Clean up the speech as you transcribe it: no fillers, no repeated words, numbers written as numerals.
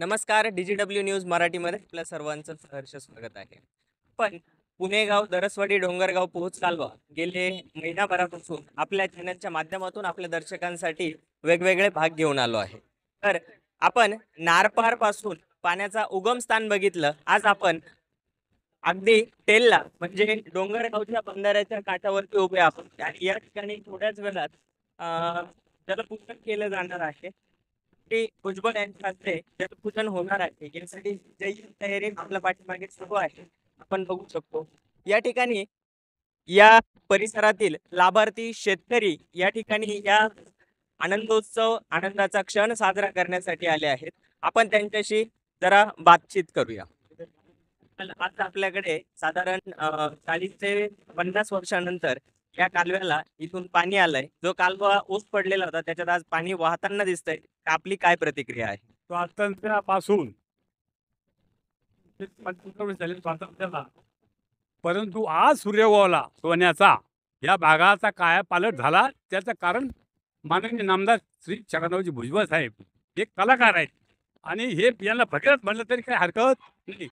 नमस्कार. DGW news मराठीमध्ये आपल्या सर्वांचं सहर्ष स्वागत आहे. पण पुणेगाव, दरसवाडी, डोंगरगाव, पोहोच कालवा गेले महिनाभरापासून आपल्या चॅनलच्या माध्यमातून आपल्या दर्शकांसाठी वेगवेगळे भाग घेऊन आलो आहे. तर आपण नारपार पासून पाण्याचा उगम स्थान बघितलं. आज आपण अगदी टेलला म्हणजे डोंगरगावच्या बंधाऱ्याच्या काठावरती उभे आहोत आणि या ठिकाणी थोड्याच वेळात जलपूजन केलं जाणार आहे. ते भुजबळ यांच्या हस्ते जलपूजन होणार आहे. यासाठी जय तयारी आपल्या पाठीमागे सुरू आहे. आपण बघू शकतो या ठिकाणी या परिसरातील लाभार्थी शेतकरी या ठिकाणी या आनंदोत्सव आनंदाचा क्षण साजरा करण्यासाठी आले आहेत. आपण त्यांच्याशी जरा बातचीत करूया. आज आपल्याकडे साधारण 40 ते 50 वर्षानंतर या कालव्याला इथून पाणी आलंय. जो कालवा ओस पडलेला होता त्याच्यात आज पाणी वाहताना दिसतंय. आपली काय प्रतिक्रिया आहे? स्वातंत्र्यापासून 75 वर्ष झाले स्वातंत्र्याला, परंतु आज सूर्यगोला सोन्याचा या भागाचा कायापालट झाला. त्याचं कारण माननीय नामदार श्री छगनरावजी भुजबळ साहेब हे कलाकार आहेत आणि हे यांना भगीरथ म्हणलं तरी काही हरकत नाही.